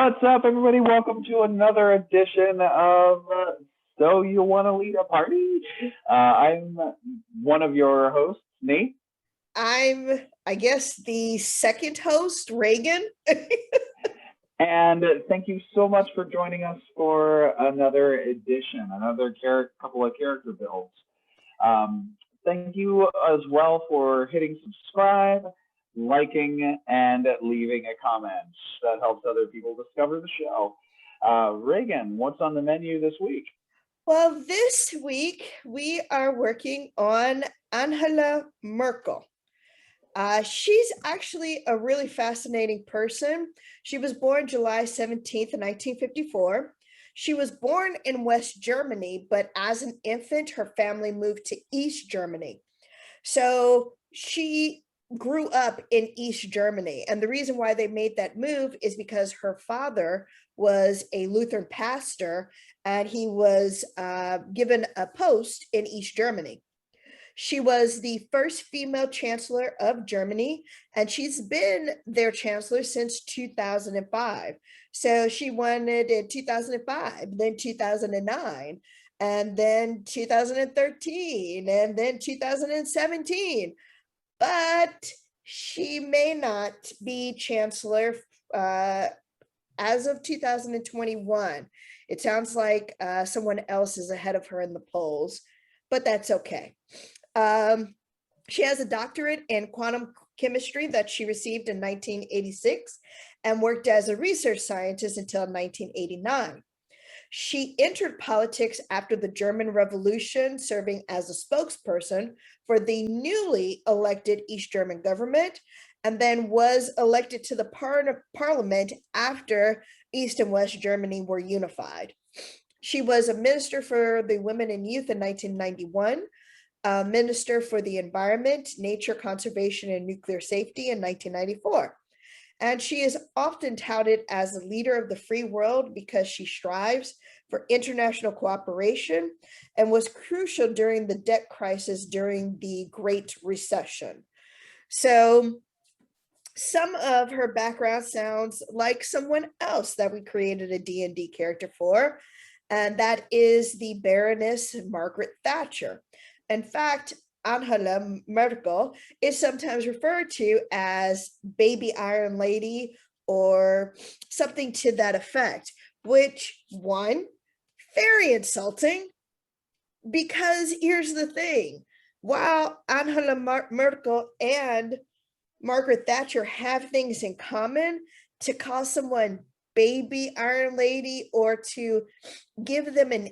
What's up, everybody? Welcome to another edition of So You Want to Lead a Party? I'm one of your hosts, Nate. I guess, the second host, Ragan. And thank you so much for joining us for another edition, another couple of character builds. Thank you as well for hitting subscribe, liking, and leaving a comment. That helps other people discover the show. Reagan, what's on the menu this week? Well, this week we are working on Angela Merkel. She's actually a really fascinating person. She was born July 17th, 1954. She was born in West Germany, but as an infant, her family moved to East Germany. So she grew up in East Germany. And the reason why they made that move is because her father was a Lutheran pastor and he was given a post in East Germany. She was the first female chancellor of Germany, and she's been their chancellor since 2005. So she won it in 2005, then 2009, and then 2013, and then 2017. But she may not be chancellor as of 2021. It sounds like someone else is ahead of her in the polls, but that's okay. She has a doctorate in quantum chemistry that she received in 1986 and worked as a research scientist until 1989. She entered politics after the German Revolution, serving as a spokesperson for the newly elected East German government, and then was elected to the parliament after East and West Germany were unified. She was a minister for the women and youth in 1991, Minister for the Environment, Nature Conservation, and Nuclear Safety in 1994. And she is often touted as a leader of the free world because she strives for international cooperation and was crucial during the debt crisis during the Great Recession. So some of her background sounds like someone else that we created a DnD character for, and that is the Baroness Margaret Thatcher. In fact, Angela Merkel is sometimes referred to as Baby Iron Lady or something to that effect, which, one, very insulting, because here's the thing. While Angela Merkel and Margaret Thatcher have things in common, to call someone Baby Iron Lady or to give them an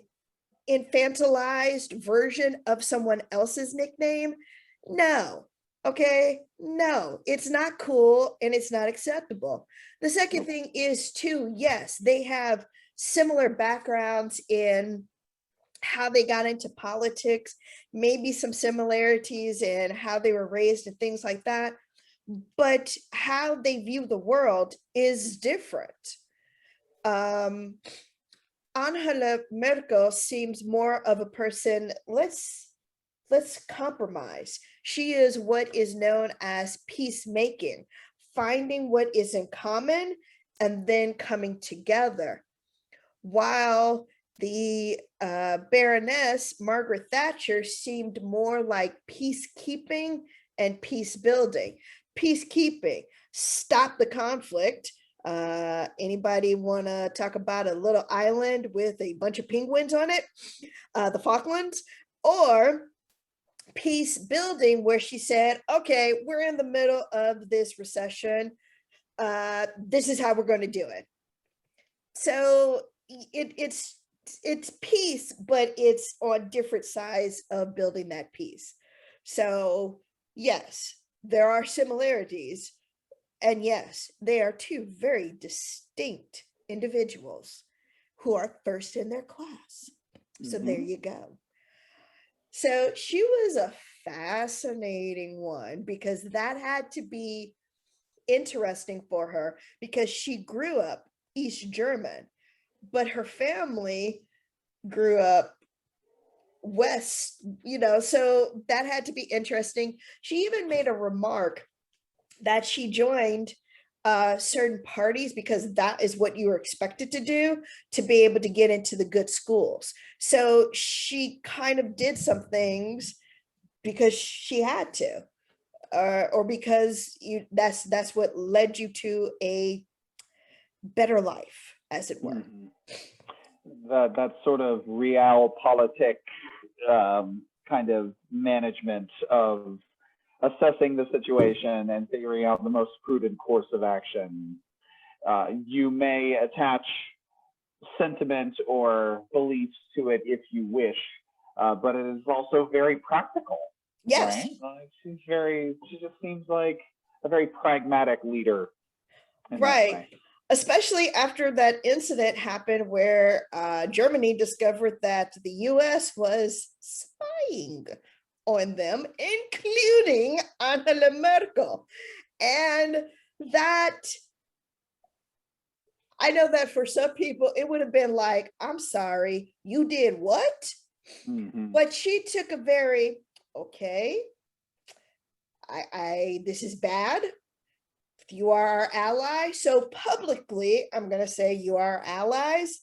infantilized version of someone else's nickname, no. Okay, no, it's not cool and it's not acceptable. The second thing is too, yes, they have similar backgrounds in how they got into politics, maybe some similarities in how they were raised and things like that, but how they view the world is different. Angela Merkel seems more of a person, let's compromise. She is what is known as peacemaking, finding what is in common and then coming together. While the Baroness Margaret Thatcher seemed more like peacekeeping and peace building. Peacekeeping, stop the conflict. Anybody want to talk about a little island with a bunch of penguins on it, the Falklands? Or peace building, where she said, okay, we're in the middle of this recession, this is how we're going to do it. So it's peace, but it's on different sides of building that peace. So yes, there are similarities. And yes, they are two very distinct individuals who are first in their class. So there you go. So she was a fascinating one because that had to be interesting for her because she grew up East German, but her family grew up West, so that had to be interesting. She even made a remark that she joined certain parties because that is what you were expected to do to be able to get into the good schools. So she kind of did some things because she had to, or because that's what led you to a better life, as it were. That sort of realpolitik kind of management of assessing the situation and figuring out the most prudent course of action. You may attach sentiment or beliefs to it if you wish, but it is also very practical. Yes. Right? She just seems like a very pragmatic leader. Right. Especially after that incident happened where Germany discovered that the US was spying on them, including Angela Merkel. And that, I know that for some people, it would have been like, I'm sorry, you did what? But she took a very, okay, this is bad. You are our ally. So publicly, I'm going to say you are our allies.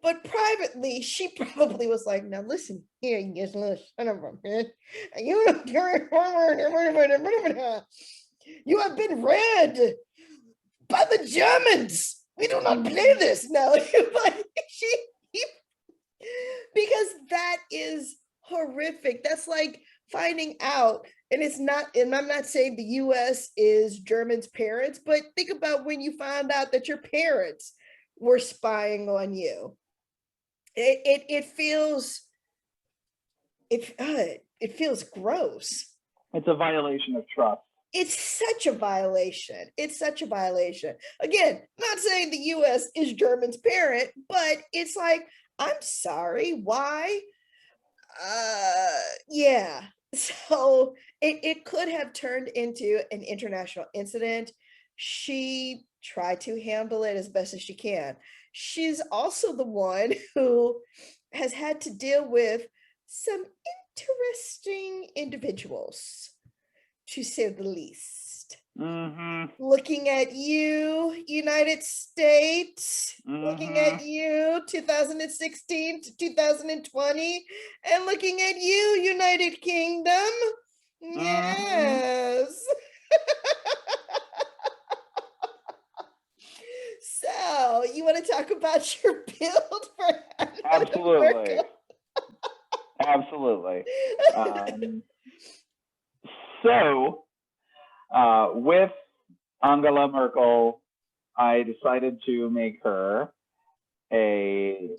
But privately, she probably was like, now listen here, you just little son of a bitch. You have been read by the Germans. We do not play this now. Because that is horrific. That's like finding out, and it's not, and I'm not saying the US is Germans' parents, but think about when you find out that your parents were spying on you. It feels gross. It's a violation of trust. It's such a violation. It's such a violation. Again, not saying the US is German's parent, but it's like, I'm sorry, why? Yeah. So it could have turned into an international incident. She tried to handle it as best as she can. She's also the one who has had to deal with some interesting individuals, to say the least. Looking at you, United States, looking at you, 2016 to 2020, and looking at you, United Kingdom. Yes. So, you want to talk about your build for Absolutely. Absolutely. So, with Angela Merkel, I decided to make her a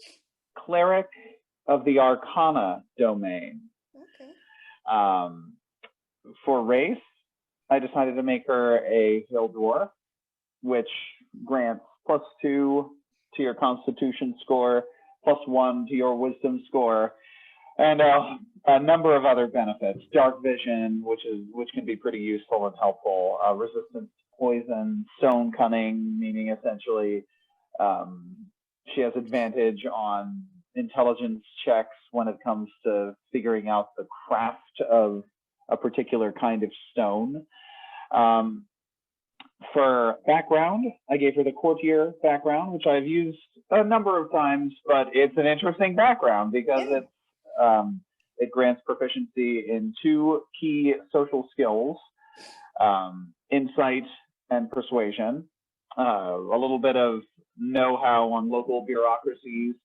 cleric of the Arcana domain. Okay. For race, I decided to make her a Hill Dwarf, which grants +2 to your Constitution score, +1 to your Wisdom score, and a number of other benefits. Dark vision, which can be pretty useful and helpful. Resistance to poison, stone cunning, meaning essentially she has advantage on intelligence checks when it comes to figuring out the craft of a particular kind of stone. For background, I gave her the courtier background, which I've used a number of times, but it's an interesting background because it grants proficiency in 2 key social skills, insight and persuasion, a little bit of know-how on local bureaucracies,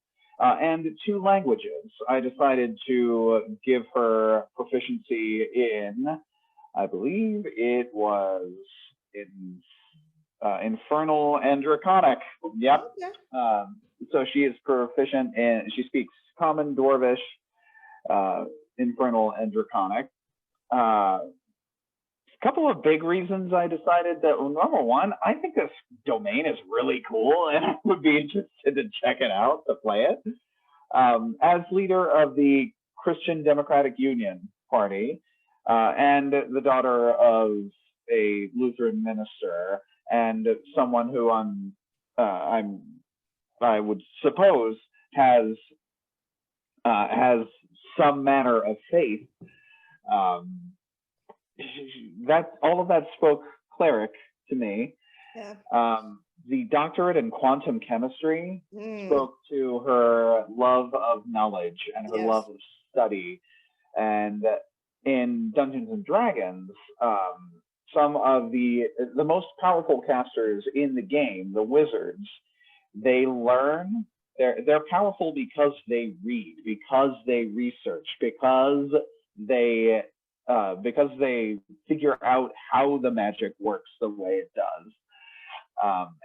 and 2 languages. I decided to give her proficiency in, I believe it was in Infernal and Draconic. Yep. So she is proficient in, she speaks Common, Dwarvish, Infernal, and Draconic. A couple of big reasons I decided that, well, number one, I think this domain is really cool and I would be interested to check it out, to play it. As leader of the Christian Democratic Union Party and the daughter of a Lutheran minister and someone who I would suppose has some manner of faith. That all of that spoke cleric to me, Yeah. The doctorate in quantum chemistry Mm, spoke to her love of knowledge and her yes. love of study. And in Dungeons and Dragons, some of the most powerful casters in the game, the wizards, they learn. They're powerful because they read, because they research, they because they figure out how the magic works the way it does,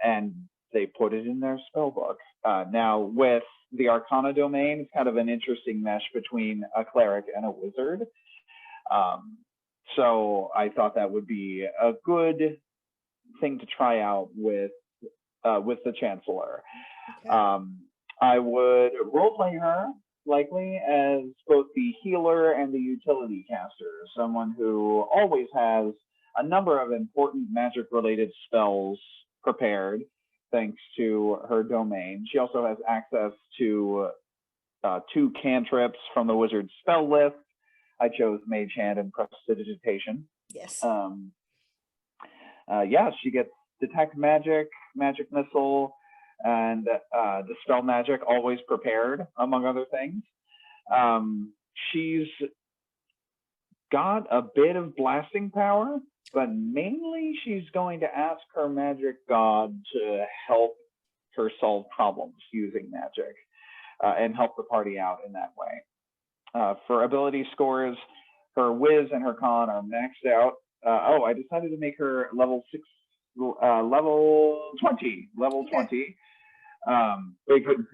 and they put it in their spell book. Now, with the Arcana domain, it's kind of an interesting mesh between a cleric and a wizard. So I thought that would be a good thing to try out with the Chancellor. Okay. I would roleplay her likely as both the healer and the utility caster, someone who always has a number of important magic-related spells prepared, thanks to her domain. She also has access to 2 cantrips from the wizard's spell list. I chose Mage Hand and Prestidigitation. Yes. Yeah, she gets Detect Magic, Magic Missile, and Dispel Magic, always prepared, among other things. She's got a bit of blasting power, but mainly she's going to ask her magic god to help her solve problems using magic, and help the party out in that way. For ability scores, her Wiz and her Con are maxed out. I decided to make her level 20. Okay.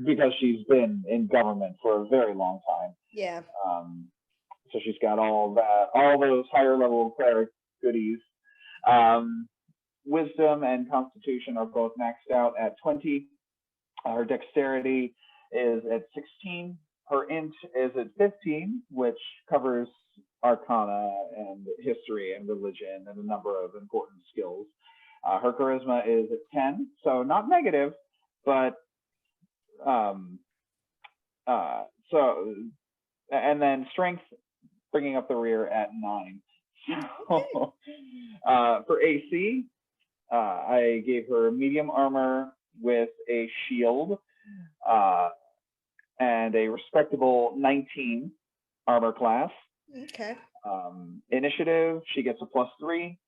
Because she's been in government for a very long time. Yeah. So she's got all those higher level cleric goodies. Wisdom and Constitution are both maxed out at 20. Her Dexterity is at 16. Her Int is at 15, which covers Arcana and History and Religion and a number of important skills. Her Charisma is at 10, so not negative, but and then Strength bringing up the rear at 9. So for AC, I gave her medium armor with a shield, and a respectable 19 armor class. Okay. Initiative, she gets a +3.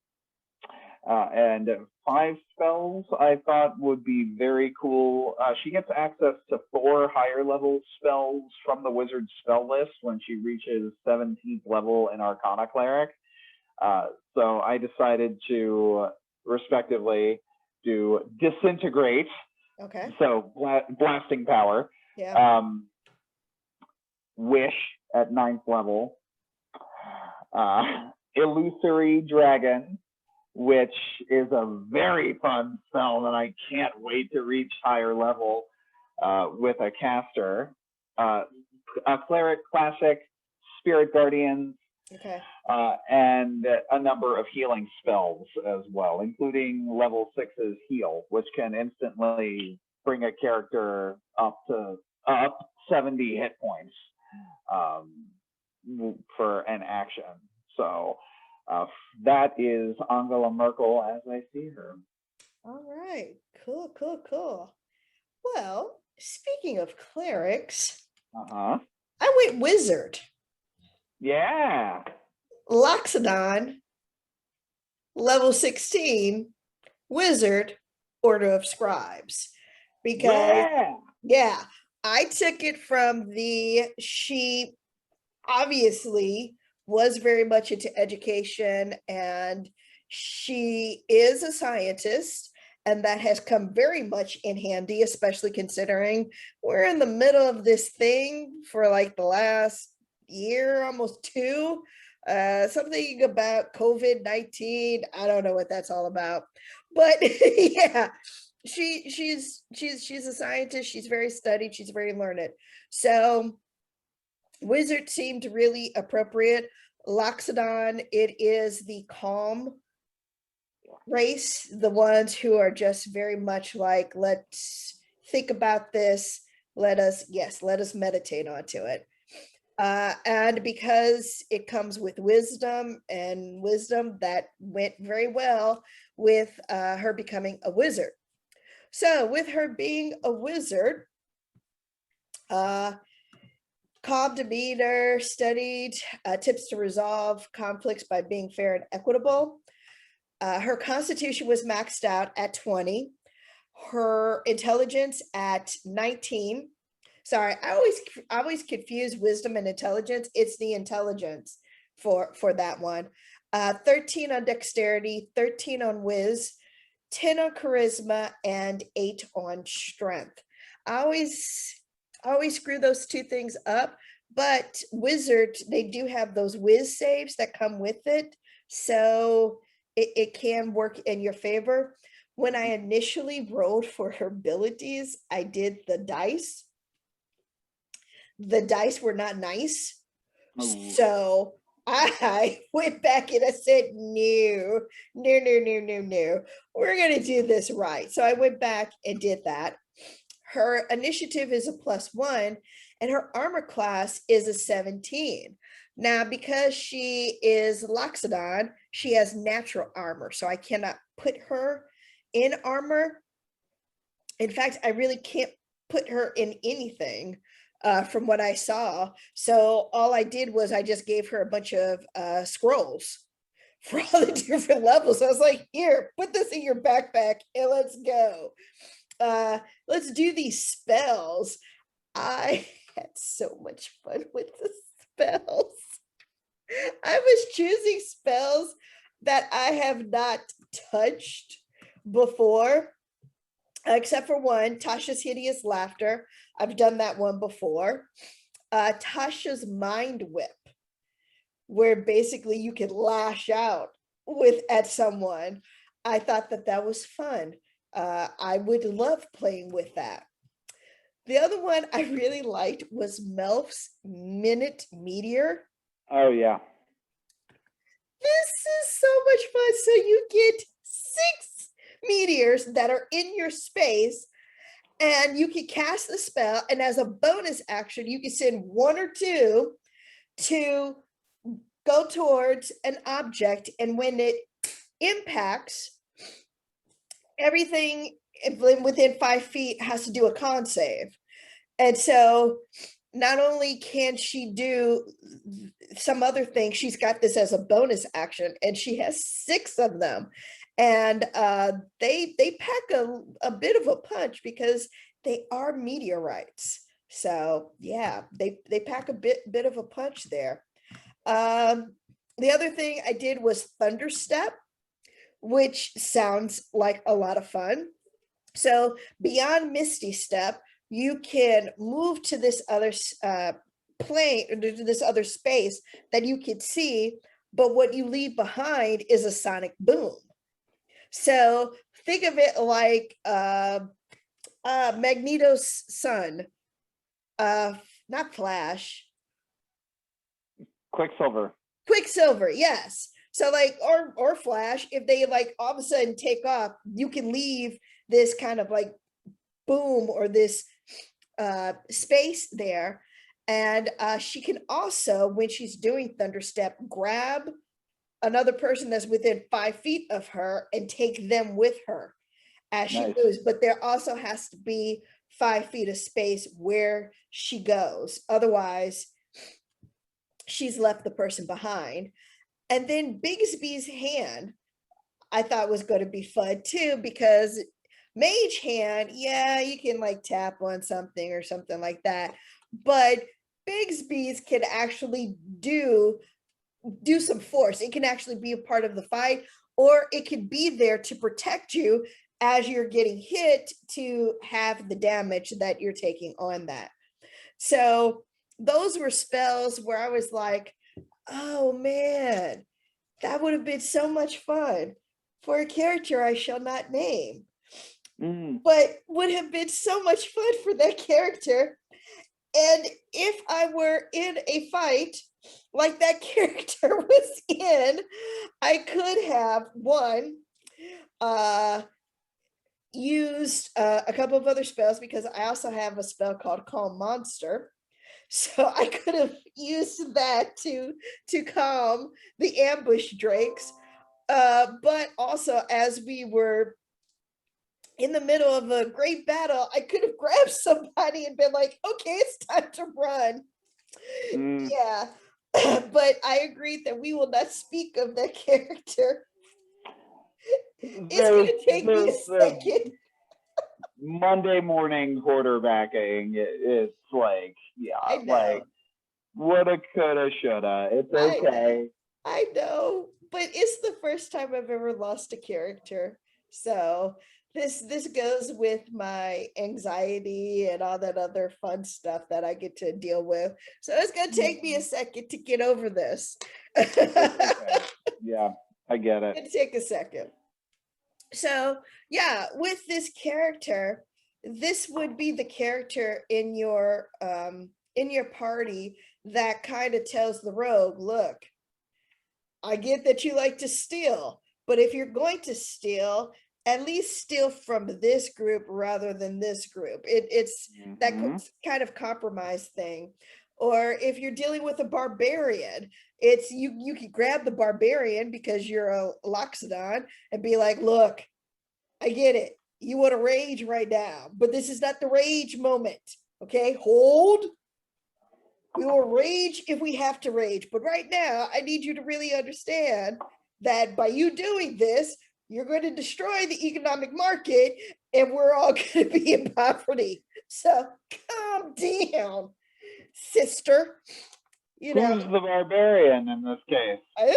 And 5 spells I thought would be very cool. She gets access to 4 higher level spells from the wizard's spell list when she reaches 17th level in Arcana Cleric. So I decided to respectively do Disintegrate. Okay. So blasting power. Yeah. Wish at 9th level. Illusory Dragon, which is a very fun spell that I can't wait to reach higher level with a caster. A Cleric Classic, Spirit Guardians, Okay. and a number of healing spells as well, including level 6's Heal, which can instantly bring a character up 70 hit points for an action. So that is Angela Merkel as I see her. All right. Cool, cool, cool. Well, speaking of clerics, I went wizard. Yeah. Loxodon, level 16, wizard, Order of Scribes. Because, yeah, I took it from she obviously was very much into education, and she is a scientist, and that has come very much in handy, especially considering we're in the middle of this thing for like the last year, almost 2. Something about COVID-19. I don't know what that's all about, but yeah, she's a scientist. She's very studied. She's very learned. So wizard seemed really appropriate. Loxodon, it is the calm race, the ones who are just very much like, let's think about this. Let us meditate onto it. And because it comes with wisdom, and wisdom that went very well with her becoming a wizard. So with her being a wizard, calm demeanor, studied tips to resolve conflicts by being fair and equitable. Her constitution was maxed out at 20, her intelligence at 19. Sorry, I always confuse wisdom and intelligence. It's the intelligence for that one. 13 on dexterity, 13 on whiz, 10 on charisma, and 8 on strength. I always screw those two things up, but wizard, they do have those whiz saves that come with it, so it can work in your favor. When I initially rolled for her abilities, I did the dice. The dice were not nice. So I went back and I said, no, we're going to do this right. So I went back and did that. Her initiative is a +1 and her armor class is a 17. Now, because she is Loxodon, she has natural armor, so I cannot put her in armor. In fact, I really can't put her in anything from what I saw. So all I did was I just gave her a bunch of scrolls for all the different levels. I was like, here, put this in your backpack and let's go. Let's do these spells. I had so much fun with the spells. I was choosing spells that I have not touched before, except for one, Tasha's Hideous Laughter. I've done that one before. Tasha's Mind Whip, where basically you can lash out at someone. I thought that was fun. I would love playing with that. The other one I really liked was Melf's Minute Meteor. Oh, yeah. This is so much fun. So you get 6 meteors that are in your space, and you can cast the spell, and as a bonus action, you can send 1 or 2 to go towards an object, and when it impacts, everything within 5 feet has to do a con save. And so not only can she do some other things, she's got this as a bonus action, and she has 6 of them. And they pack a bit of a punch because they are meteorites. So yeah, they pack a bit of a punch there. The other thing I did was Thunderstep, which sounds like a lot of fun. So beyond Misty Step, you can move to this other plane, to this other space that you can see, but what you leave behind is a sonic boom. So think of it like Magneto's son, not Flash. Quicksilver, yes. So like, or Flash, if they like all of a sudden take off, you can leave this kind of like boom or this space there. And she can also, when she's doing Thunderstep, grab another person that's within 5 feet of her and take them with her as she moves. But there also has to be 5 feet of space where she goes. Otherwise, she's left the person behind. And then Bigsby's hand, I thought was going to be fun too, because Mage Hand, yeah, you can like tap on something or something like that. But Bigsby's can actually do some force. It can actually be a part of the fight, or it could be there to protect you as you're getting hit to have the damage that you're taking on that. So those were spells where I was like, oh man, that would have been so much fun for a character I shall not name, but would have been so much fun for that character. And if I were in a fight like that character was in, I could have used a couple of other spells, because I also have a spell called Calm Monster. So I could have used that to calm the ambush drakes. But also, as we were in the middle of a great battle, I could have grabbed somebody and been like, okay, it's time to run. Yeah. But I agreed that we will not speak of that character. It's There's gonna take me a second. Monday morning quarterbacking. It's like, I yeah, like know. woulda, coulda, shoulda. It's I know. okay. I know. But it's the first time I've ever lost a character. So this goes with my anxiety and all that other fun stuff that I get to deal with. So it's gonna take me a second to get over this. Okay. Yeah, I get it. It'll take a second. So yeah, with this character, this would be the character in your party that kind of tells the rogue, look, I get that you like to steal, but if you're going to steal, at least steal from this group rather than this group. It's that kind of compromise thing. Or if you're dealing with a barbarian, it's you can grab the barbarian because you're a Loxodon and be like, look, I get it. You want to rage right now, but this is not the rage moment. Okay, hold. We will rage if we have to rage, but right now I need you to really understand that by you doing this, you're going to destroy the economic market and we're all going to be in poverty. So calm down, sister. You know, Who's the barbarian in this case? I am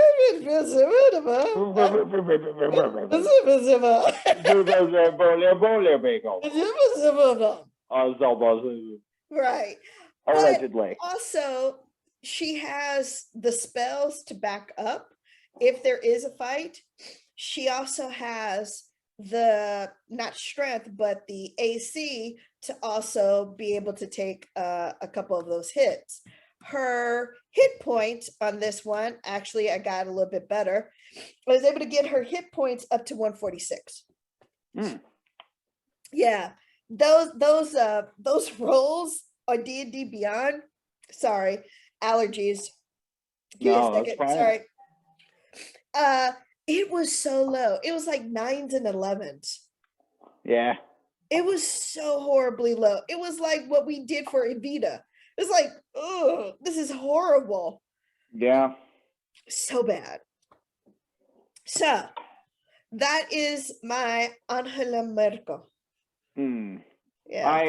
right. But Allegedly. also, she has the spells to back up if there is a fight. She also has the not strength, but the AC to also be able to take a couple of those hits. Her hit points on this one, actually, I got a little bit better. I was able to get her hit points up to 146. Yeah, those rolls on D&D Beyond. Sorry, allergies. Give me a second. Sorry. It was so low. It was like 9s and 11s. Yeah. It was so horribly low. It was like what we did for Evita. It's like, oh, this is horrible. Yeah. So bad. So that is my Angela Merkel. Yeah.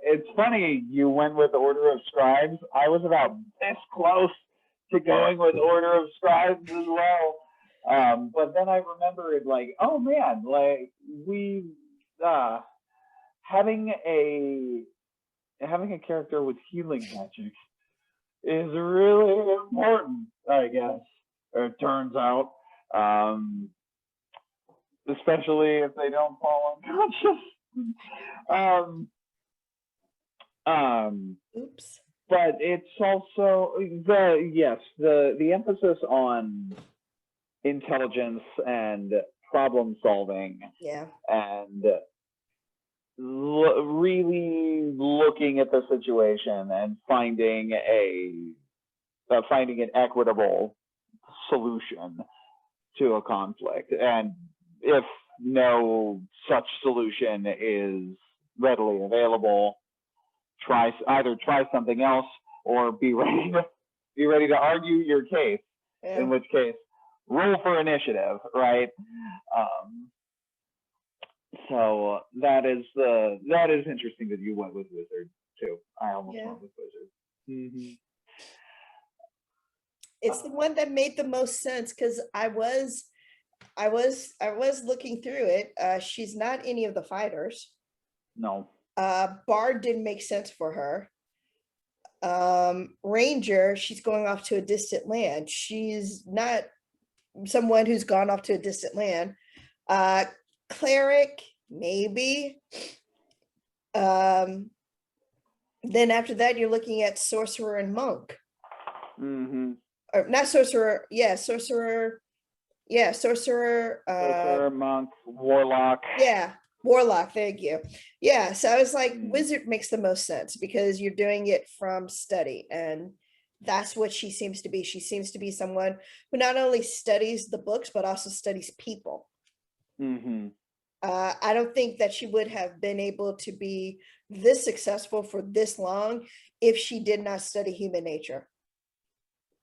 It's funny you went with Order of Scribes. I was about this close to going with Order of Scribes as well. But then I remembered, like, oh man, like we having a character with healing magic is really important, I guess. It turns out, especially if they don't fall unconscious. Oops. But it's also the emphasis on intelligence and problem solving. Yeah. And really looking at the situation and finding an equitable solution to a conflict. And if no such solution is readily available, try something else, or be ready to argue your case. Yeah. In which case, roll for initiative, right? So that is interesting that you went with Wizard too. I almost went with Wizard. It's the one that made the most sense because I was looking through it. She's not any of the fighters. No. Bard didn't make sense for her. Ranger, she's going off to a distant land. She's not someone who's gone off to a distant land. Cleric, maybe. Then after that, you're looking at sorcerer and monk. Or not sorcerer, sorcerer. Yeah, sorcerer. Sorcerer, monk, warlock. Yeah, Warlock, thank you. Yeah, so I was like, Mm. wizard makes the most sense because you're doing it from study, and that's what she seems to be. She seems to be someone who not only studies the books but also studies people. Mm-hmm. I don't think that she would have been able to be this successful for this long if she did not study human nature.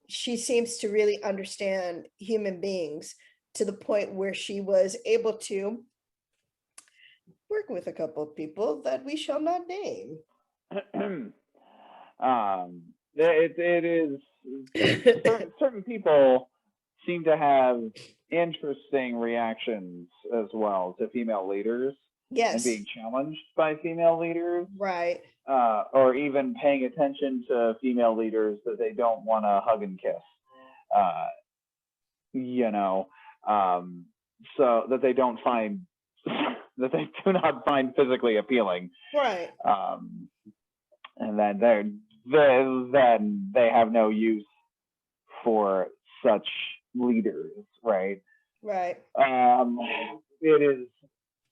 She seems to really understand human beings to the point where she was able to work with a couple of people that we shall not name. It is certain people seem to have interesting reactions as well to female leaders and Yes, being challenged by female leaders, right. or even paying attention to female leaders that they don't want to hug and kiss. Uh, you know, so that they don't find that they do not find physically appealing. Right. And then then they have no use for such leaders, right? Right. It is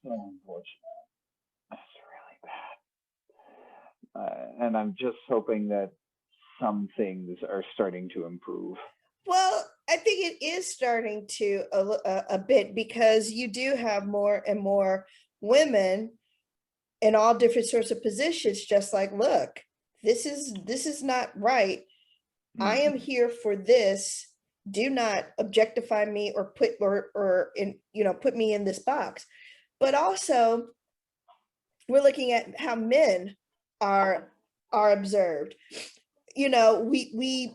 so unfortunate. It's really bad, and I'm just hoping that some things are starting to improve. Well, I think it is starting to a bit because you do have more and more women in all different sorts of positions, just like, look, this is not right. I am Mm-hmm. here for this. Do not objectify me or put me in this box. But also, we're looking at how men are are observed. We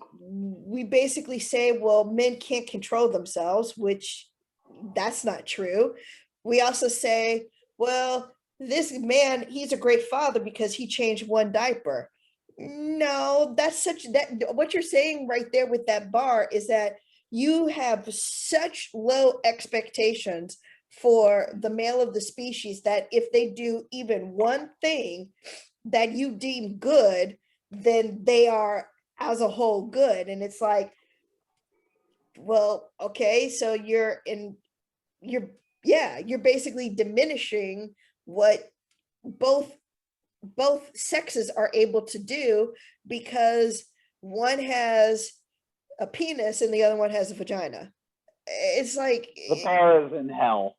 basically say, well, men can't control themselves, which that's not true. We also say, well, this man, he's a great father because he changed one diaper. No, that's such that what you're saying right there with that bar is that you have such low expectations for the male of the species that if they do even one thing that you deem good, then they are as a whole good. And it's like, well, okay, so you're yeah, you're basically diminishing what both both sexes are able to do because one has a penis and the other one has a vagina. It's like, The bar is in hell,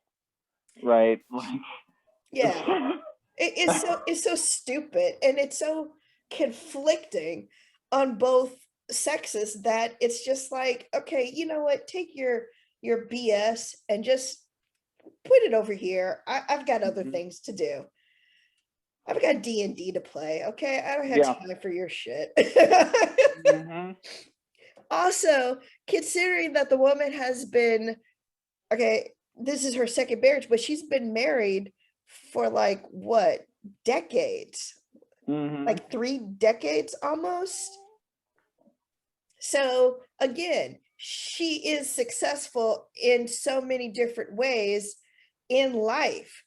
right? Like, yeah, it's so stupid and it's so conflicting on both sexes that it's just like, okay, you know what, take your BS and just put it over here. I've got other mhm. things to do. I've got D&D to play. Okay, I don't have Yeah. time for your shit. Mm-hmm. Also, considering that the woman has been, okay, this is her second marriage, but she's been married for like what, decades? Mm-hmm. Like 3 decades almost. So again, she is successful in so many different ways in life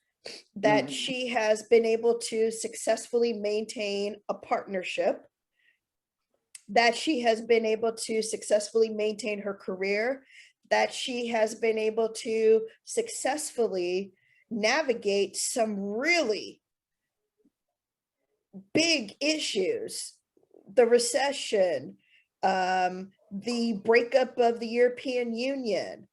that Mm-hmm. she has been able to successfully maintain a partnership, that she has been able to successfully maintain her career, that she has been able to successfully navigate some really big issues, the recession, the breakup of the European Union,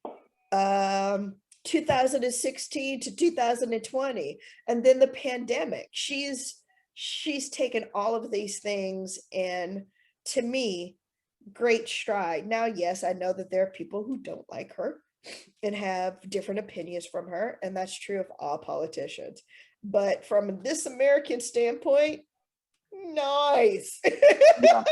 2016 to 2020, and then the pandemic. She's taken all of these things and, to me, great stride. Now, yes, I know that there are people who don't like her and have different opinions from her, and that's true of all politicians. But from this American standpoint, nice. Yeah.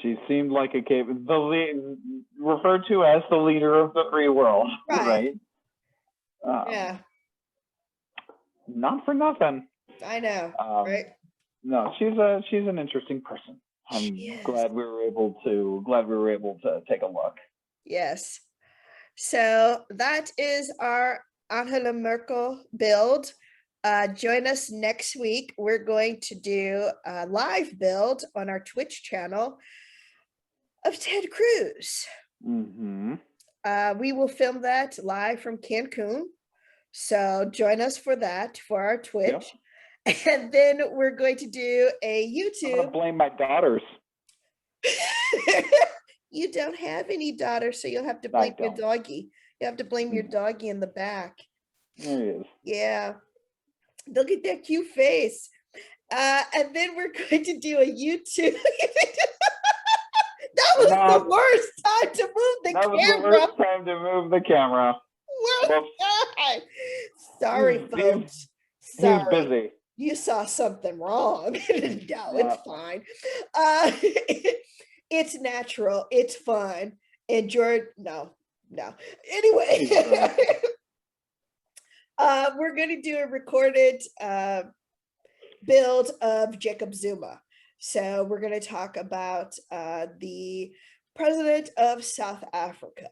She seemed like referred to as the leader of the free world, Right. right? Yeah, Not for nothing. I know. Right. No, she's an interesting person. I'm Yes. glad we were able to take a look. Yes. So that is our Angela Merkel build. Join us next week. We're going to do a live build on our Twitch channel of Ted Cruz. Mm-hmm. We will film that live from Cancun. So join us for that, for our Yep. Twitch. And then we're going to do a I'm going to YouTube. blame my daughters. You don't have any daughters, so you'll have to I blame your don't. doggy. You have to blame your doggy in the back. There he is. Yeah. Look at that cute face. And then we're going to do a YouTube. That was the worst time to move the That was the camera. worst time to move the camera. Worst time. Sorry, folks. He was Sorry. busy. You saw something wrong. No, it's fine. It's natural. It's fun. And George, no. Anyway, we're going to do a recorded build of Jacob Zuma. So we're going to talk about the president of South Africa.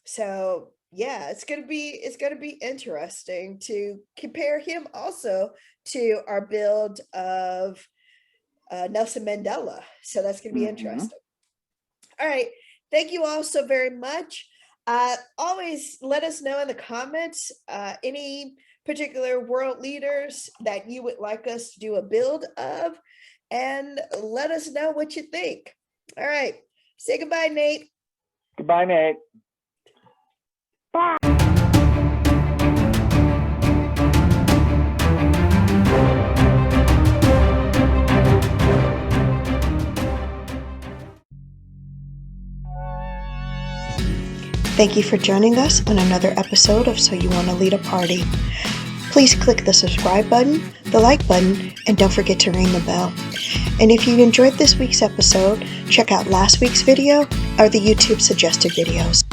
So yeah, it's going to be interesting to compare him also to our build of Nelson Mandela. So that's going to be interesting. All right. Thank you all so very much. Always let us know in the comments any particular world leaders that you would like us to do a build of, and let us know what you think. All right. Say goodbye, Nate. Goodbye, Nate. Bye. Thank you for joining us on another episode of So You Want to Lead a Party. Please click the subscribe button, the like button, and don't forget to ring the bell. And if you enjoyed this week's episode, check out last week's video or the YouTube suggested videos.